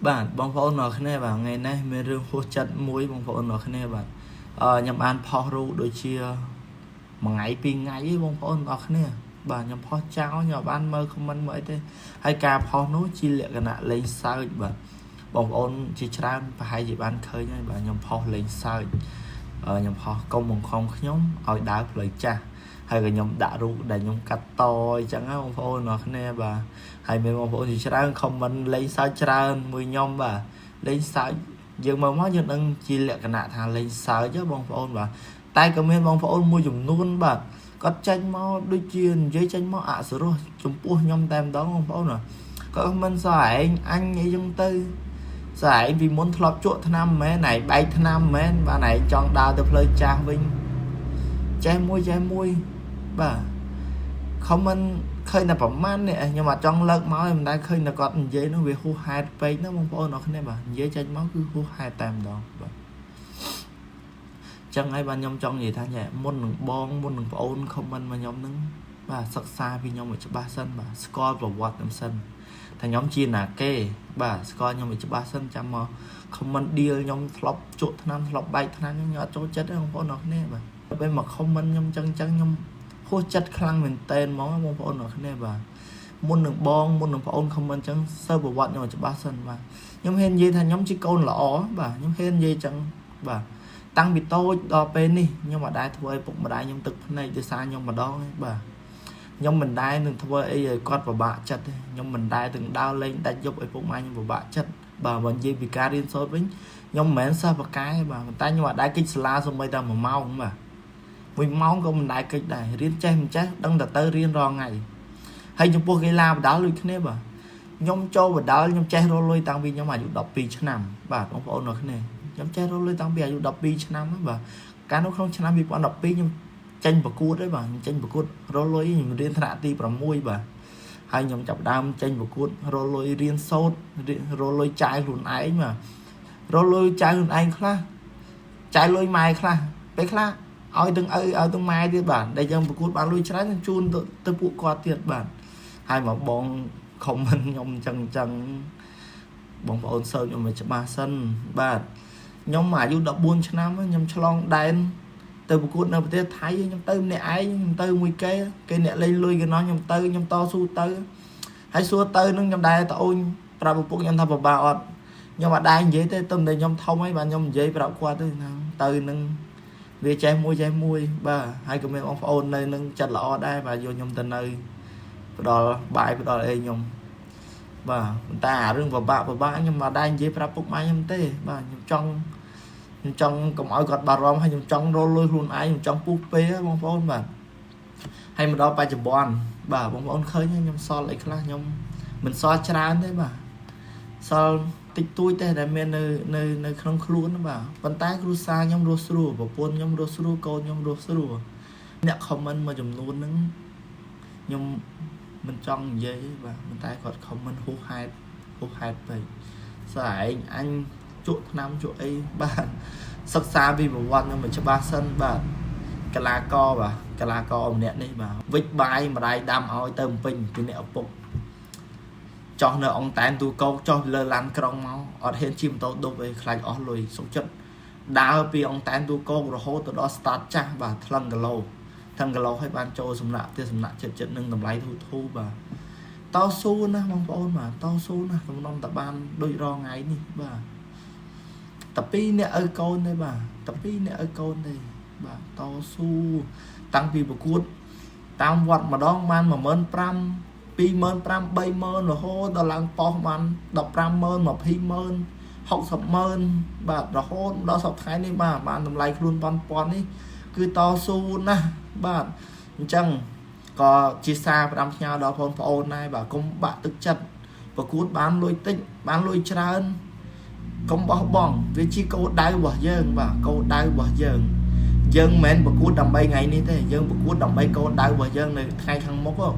បាទបងប្អូនអរគ្នាបាទថ្ងៃនេះមានរឿងហួសចិត្តមួយបងប្អូនអរគ្នាបាទខ្ញុំបានផុសរូបដូចជាមួយថ្ងៃពីរថ្ងៃឯងបងប្អូនអរគ្នាបាទខ្ញុំផុសចោលខ្ញុំបានមើល comment មើលអីទេហើយការផុសនោះជាលក្ខណៈលេងសើចបាទបងប្អូនជាច្រើនប្រហែលជាបានឃើញហើយបាទខ្ញុំផុសលេងសើចខ្ញុំផុសកុំបង្ខំខ្ញុំឲ្យដើរផ្លូវចាស់ហើយក៏ខ្ញុំដាក់រូបដែលខ្ញុំកាត់តអញ្ចឹងណាបងប្អូនអរគ្នាបាទហើយមានបងប្អូនជាច្រើន comment លេងសើចច្រើនមួយខ្ញុំបាទលេងសើចយើងមកយើងដឹងជាលក្ខណៈថាលេងសើចបងប្អូនបាទតែក៏មានបងប្អូនមួយចំនួនបាទគាត់ចេញមកដូចជានិយាយចេញមកអសរោះចំពោះខ្ញុំតែម្ដងបងប្អូនគាត់មិនសើឯងអញអីចឹងទៅសើឯងពីមុនធ្លាប់ជក់ថ្នាំមែនឯងបែកថ្នាំមែនបាទឯងចង់ដើរទៅផ្លូវចាស់វិញចេះមួយបាទ comment ឃើញតែប្រមាណនេះខ្ញុំអត់ចង់លើកមកឯងមិនដែលឃើញតែគាត់និយាយនោះវាហួសហេតុពេកណាបងប្អូនអរគ្នាបាទនិយាយចេញមកគឺហួសហេតុតែម្ដងបាទចឹងហើយបាទខ្ញុំចង់និយាយថាមុននឹងបងមុននឹងប្អូន comment មកខ្ញុំនឹងបាទសិក្សាពីខ្ញុំឲ្យច្បាស់សិនបាទស្គាល់ប្រវត្តិខ្ញុំសិនថាខ្ញុំជាណាគេបាទស្គាល់ខ្ញុំឲ្យច្បាស់សិនចាំមក comment deal ខ្ញុំធ្លាប់ជក់ថ្នាំធ្លាប់បែកថ្នាំខ្ញុំអត់ចូលចិត្តទេបងប្អូនអរគ្នាបាទពេលមក comment ខ្ញុំចឹងខ្ញុំហួសចិត្តខ្លាំងមែនតើហ្មងបងប្អូនអរគ្នាបាទមុននឹងបងមុននឹងប្អូន comment ចឹងសើប្រវត្តិខ្ញុំឲ្យច្បាស់សិនបាទខ្ញុំហ៊ាននិយាយថាខ្ញុំជាកូនល្អបាទខ្ញុំហ៊ាននិយាយចឹងបាទតាំងពីតូចដល់ពេលនេះខ្ញុំអត់ដែរធ្វើឲ្យពុកម្ដាយខ្ញុំទឹកភ្នែកដោយសារខ្ញុំម្ដងទេបាទខ្ញុំមិនដែរនឹងធ្វើអីឲ្យគាត់ពិបាកចិត្តទេខ្ញុំមិនដែរទាំងដើរលេងដាច់យប់ឲ្យពុកម្ដាយខ្ញុំពិបាកចិត្តបាទបើនិយាយពីការរៀនសូត្រវិញខ្ញុំមិនមែនសិស្សបកែបាទប៉ុន្តែខ្ញុំអត់ដែរកិច្ចសាលាសូម្បីតែ1ម៉ោងបាទ1ម៉ោងក៏មិនដែរកិច្ចដែររៀនចេះមិនចេះដឹងតែទៅរៀនរាល់ថ្ងៃហើយចំពោះកីឡាបដាល់ដូចគ្នាបាទខ្ញុំចូលបដាល់ខ្ញុំចេះរកលុយតាំងពីខ្ញុំអាយុ12ឆ្នាំបាទបងប្អូនអរគ្នាខ្ញុំចេះរកលុយតាំងពីអាយុ12ឆ្នាំបាទកាលនោះក្នុងឆ្នាំ2012ខ្ញុំចេញប្រកួតទេបាទខ្ញុំចេញប្រកួតរកលុយខ្ញុំរៀនថ្នាក់ទី6បាទហើយខ្ញុំចាប់ដើមចេញប្រកួតរកលុយរៀនសូត្ររកលុយចាយខ្លួនឯងបាទរកលុយចាយខ្លួនឯងខ្លះចាយលុយម៉ែខ្លះពេលខ្លះឲ្យទាំងឪឲ្យទាំងម៉ែទៀតបាទដែលយើងប្រកួតបានលុយច្រើនខ្ញុំជូនទៅពួកគាត់ទៀតបាទហើយមកបង comment ខ្ញុំអញ្ចឹងបងប្អូនសើចខ្ញុំមកច្បាស់សិនបាទខ្ញុំអាយុ14ឆ្នាំខ្ញុំឆ្លងដែនទៅប្រកួតនៅប្រទេសថៃខ្ញុំទៅម្នាក់ឯងខ្ញុំទៅមួយគេអ្នកលេងលុយគេនោះខ្ញុំតស៊ូទៅហើយសួរទៅនឹងខ្ញុំដែរត្អូនប្រាប់ឪពុកខ្ញុំថាពិបាកអត់ខ្ញុំអត់ដែរនិយាយទេតែខ្ញុំធំហើយបាទខ្ញុំនិយាយប្រាប់គាត់ទៅនឹងវាចេះមួយបាទហើយក៏មានបងប្អូននៅនឹងចិត្តល្អដែរបាទយកខ្ញុំទៅនៅផ្ដល់បាយផ្ដល់អីខ្ញុំបាទប៉ុន្តែអារឿងពិបាកខ្ញុំអត់ដែរនិយាយប្រាប់ពុកម៉ែខ្ញុំទេបាទខ្ញុំចង់កុំឲ្យគាត់បារម្ភហើយខ្ញុំចង់រលុយខ្លួនឯងខ្ញុំចង់ពុះពេបងប្អូនបាទហើយមកដល់បច្ចុប្បន្នបាទបងប្អូនឃើញខ្ញុំសល់អីខ្លះខ្ញុំមិនសល់ច្រើនទេបាទសល់តិចតួចតែមាននៅក្នុងខ្លួនបាទប៉ុន្តែគ្រួសារខ្ញុំរស់ស្រួលប្រពន្ធខ្ញុំរស់ស្រួលកូនខ្ញុំរស់ស្រួលអ្នក comment មួយចំនួនហ្នឹងខ្ញុំមិនចង់និយាយបាទប៉ុន្តែគាត់ comment ហួសហេតុពេកសើឯងអញជក់ថ្នាំជក់អីបាទសិក្សាពីប្រវត្តិខ្ញុំមិនច្បាស់សិនបាទកីឡាករបាទកីឡាករម្នាក់នេះបាទវិចបាយម្ដាយដាំឲ្យទៅបំពេញពីអ្នកឪពុកចោះនៅអង្គតែនទូកោកចោះលើឡានក្រុងមកអត់ហ៊ានជិះម៉ូតូឌុបអីខ្លាចអស់លុយសុខចិត្តដើរពីអង្គតែនទូកោករហូតទៅដល់ start ចាស់បាទថ្លឹងគីឡូឲ្យបានចូលសំណាក់ផ្ទះសំណាក់ចិត្តនឹងតម្លៃធូរបាទតស៊ូណាបងប្អូនបាទតស៊ូណាសំណុំតបានដូចរងថ្ងៃនេះបាទតែ2អ្នកឪកូនទេបាទតែ2អ្នកឪកូនទេបាទតស៊ូតាំងពីប្រកួតតាមវត្តម្ដងបាន 15000 25000 30000រហូតដល់ឡើងប៉ោះបាន150,000 200,000 60,000បាទរហូតដល់សប្តាហ៍ថ្ងៃនេះបាទបានតម្លៃខ្លួនប៉ុននេះគឺតស៊ូណាស់បាទអញ្ចឹងក៏ជាសារផ្ដាំផ្ញើដល់បងប្អូនដែរបាទកុំបាក់ទឹកចិត្តប្រកួតបានលុយតិចបានលុយច្រើនកុំបោះបង់វាជាគោលដៅរបស់យើងបាទគោលដៅរបស់យើងមិនមែនប្រកួតដើម្បីថ្ងៃនេះទេយើងប្រកួតដើម្បីគោលដៅរបស់យើងនៅថ្ងៃខាងមុខបាទ